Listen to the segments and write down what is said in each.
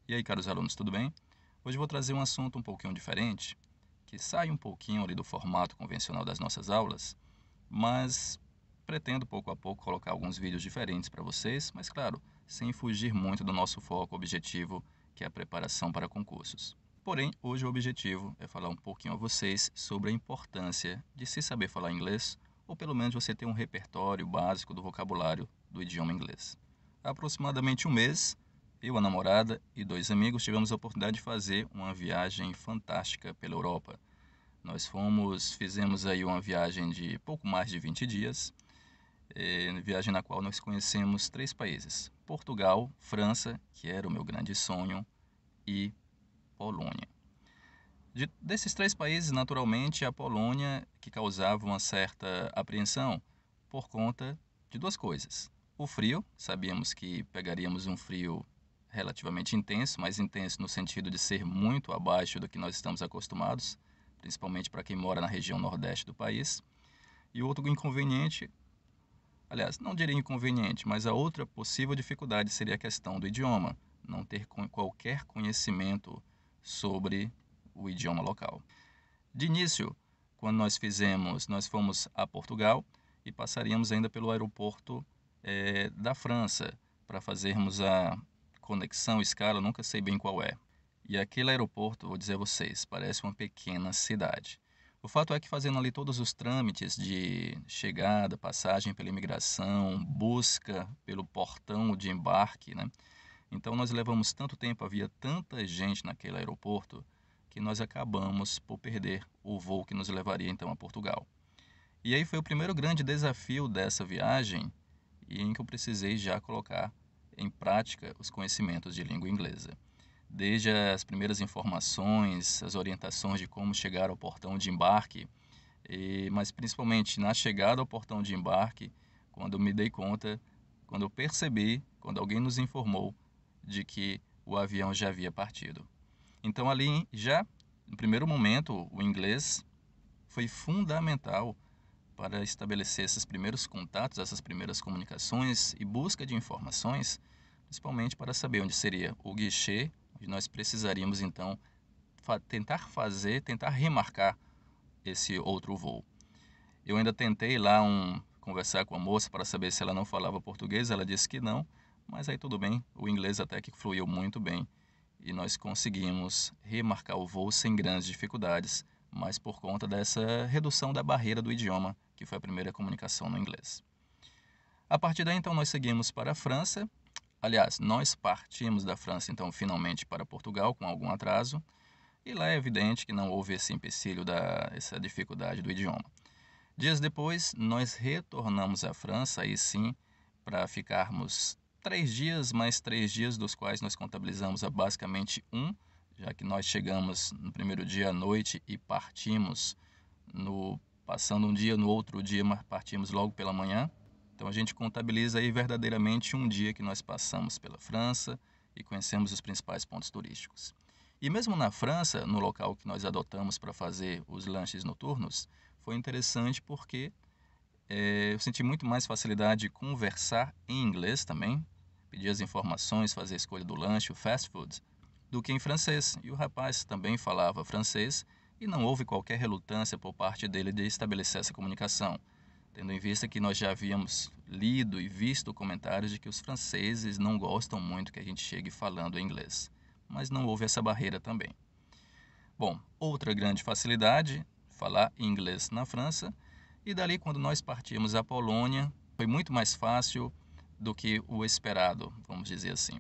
E aí, caros alunos, tudo bem? Hoje eu vou trazer um assunto um pouquinho diferente, que sai um pouquinho ali do formato convencional das nossas aulas, mas pretendo pouco a pouco colocar alguns vídeos diferentes para vocês, mas claro, sem fugir muito do nosso foco objetivo, que é a preparação para concursos. Porém, hoje o objetivo é falar um pouquinho a vocês sobre a importância de se saber falar inglês, ou pelo menos você ter um repertório básico do vocabulário do idioma inglês. Há aproximadamente um mês, eu, a namorada e dois amigos tivemos a oportunidade de fazer uma viagem fantástica pela Europa. Fizemos aí uma viagem de pouco mais de 20 dias, viagem na qual nós conhecemos 3 países: Portugal, França, que era o meu grande sonho, e Polônia. Desses 3 países, naturalmente, a Polônia que causava uma certa apreensão por conta de 2 coisas. O frio, sabíamos que pegaríamos um frio relativamente intenso, mas intenso no sentido de ser muito abaixo do que nós estamos acostumados, principalmente para quem mora na região nordeste do país. E outro inconveniente, aliás, não diria inconveniente, mas a outra possível dificuldade seria a questão do idioma, não ter qualquer conhecimento sobre o idioma local. De início, quando nós fomos a Portugal e passaríamos ainda pelo aeroporto da França para fazermos a conexão, escala, nunca sei bem qual é. E aquele aeroporto, vou dizer a vocês, parece uma pequena cidade. O fato é que fazendo ali todos os trâmites de chegada, passagem pela imigração, busca pelo portão de embarque, né? Então nós levamos tanto tempo, havia tanta gente naquele aeroporto, que nós acabamos por perder o voo que nos levaria então a Portugal. E aí foi o primeiro grande desafio dessa viagem, e em que eu precisei já colocar em prática os conhecimentos de língua inglesa. Desde as primeiras informações, as orientações de como chegar ao portão de embarque, mas principalmente na chegada ao portão de embarque, quando eu me dei conta, quando eu percebi, quando alguém nos informou de que o avião já havia partido. Então ali já, no primeiro momento, o inglês foi fundamental para estabelecer esses primeiros contatos, essas primeiras comunicações e busca de informações, principalmente para saber onde seria o guichê, onde nós precisaríamos então tentar remarcar esse outro voo. Eu ainda tentei lá conversar com a moça para saber se ela não falava português, ela disse que não, mas aí tudo bem, o inglês até que fluiu muito bem e nós conseguimos remarcar o voo sem grandes dificuldades, mas por conta dessa redução da barreira do idioma, que foi a primeira comunicação no inglês. A partir daí, então, nós seguimos para a França. Aliás, nós partimos da França, então, finalmente para Portugal, com algum atraso. E lá é evidente que não houve esse empecilho, essa dificuldade do idioma. Dias depois, nós retornamos à França, aí sim, para ficarmos 3 dias, mais 3 dias, dos quais nós contabilizamos a basicamente já que nós chegamos no primeiro dia à noite e passando um dia, no outro dia partimos logo pela manhã. Então a gente contabiliza aí verdadeiramente um dia que nós passamos pela França e conhecemos os principais pontos turísticos. E mesmo na França, no local que nós adotamos para fazer os lanches noturnos, foi interessante porque eu senti muito mais facilidade de conversar em inglês também, pedir as informações, fazer a escolha do lanche, o fast food, do que em francês. E o rapaz também falava francês e não houve qualquer relutância por parte dele de estabelecer essa comunicação, tendo em vista que nós já havíamos lido e visto comentários de que os franceses não gostam muito que a gente chegue falando inglês. Mas não houve essa barreira também. Bom, outra grande facilidade, falar inglês na França, e dali quando nós partimos à Polônia, foi muito mais fácil do que o esperado, vamos dizer assim.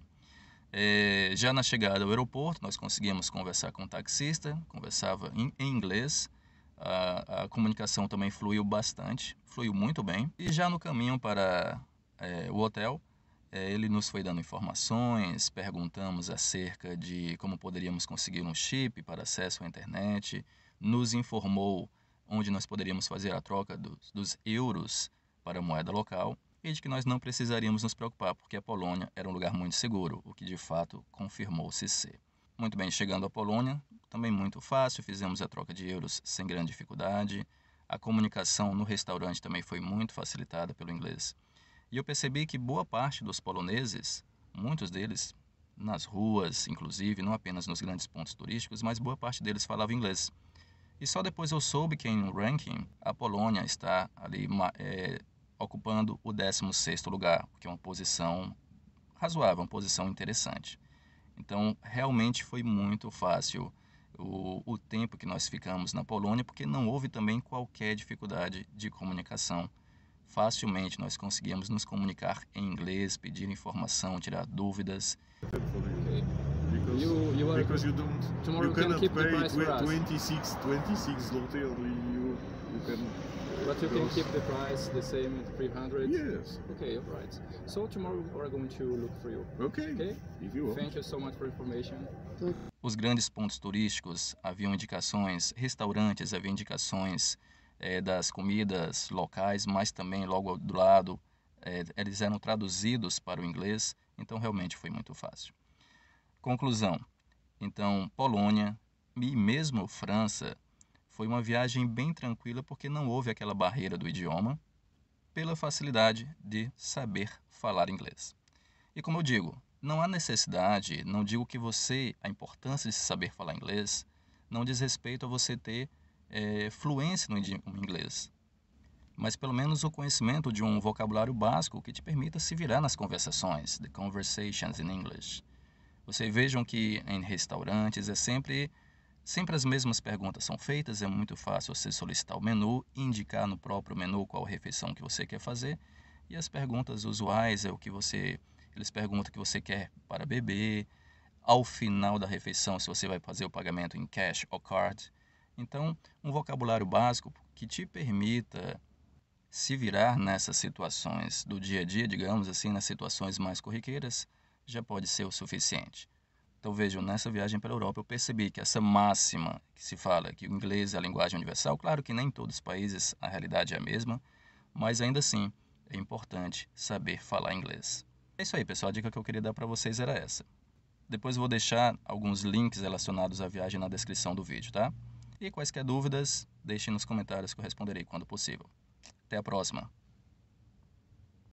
Já na chegada ao aeroporto, nós conseguimos conversar com o taxista, conversava em inglês, a comunicação também fluiu bastante, fluiu muito bem. E já no caminho para o hotel, ele nos foi dando informações, perguntamos acerca de como poderíamos conseguir um chip para acesso à internet, nos informou onde nós poderíamos fazer a troca dos euros para a moeda local e de que nós não precisaríamos nos preocupar porque a Polônia era um lugar muito seguro, o que de fato confirmou-se ser. Muito bem, chegando à Polônia, também muito fácil, fizemos a troca de euros sem grande dificuldade, a comunicação no restaurante também foi muito facilitada pelo inglês. E eu percebi que boa parte dos poloneses, muitos deles, nas ruas, inclusive, não apenas nos grandes pontos turísticos, mas boa parte deles falava inglês. E só depois eu soube que em ranking a Polônia está ali ocupando o 16º lugar, que é uma posição razoável, uma posição interessante. Então, realmente foi muito fácil o tempo que nós ficamos na Polônia, porque não houve também qualquer dificuldade de comunicação. Facilmente nós conseguíamos nos comunicar em inglês, pedir informação, tirar dúvidas. Okay. Because you don't, tomorrow you can cannot keep the pay price for us. 26 zloty, you can. But you can keep the price the same at 300? Yes. Okay, alright. So tomorrow we're going to look for you. Okay. Okay? If you want. Thank you so much for information. Os grandes pontos turísticos haviam indicações, restaurantes haviam indicações das comidas locais, mas também logo do lado eles eram traduzidos para o inglês, então realmente foi muito fácil. Conclusão, então Polônia e mesmo França foi uma viagem bem tranquila porque não houve aquela barreira do idioma, pela facilidade de saber falar inglês. E como eu digo, não há necessidade, não digo que a importância de saber falar inglês não diz respeito a você ter fluência no idioma inglês, mas pelo menos o conhecimento de um vocabulário básico que te permita se virar nas conversações, the conversations in English. Vocês vejam que em restaurantes sempre as mesmas perguntas são feitas, é muito fácil você solicitar o menu, indicar no próprio menu qual refeição que você quer fazer, e as perguntas usuais é o que eles perguntam o que você quer para beber, ao final da refeição se você vai fazer o pagamento em cash ou card. Então, um vocabulário básico que te permita se virar nessas situações do dia a dia, digamos assim, nas situações mais corriqueiras, já pode ser o suficiente. Então vejam, nessa viagem pela Europa eu percebi que essa máxima que se fala que o inglês é a linguagem universal, claro que nem em todos os países a realidade é a mesma, mas ainda assim é importante saber falar inglês. É isso aí, pessoal, a dica que eu queria dar para vocês era essa. Depois eu vou deixar alguns links relacionados à viagem na descrição do vídeo, tá? E quaisquer dúvidas, deixem nos comentários que eu responderei quando possível. Até a próxima!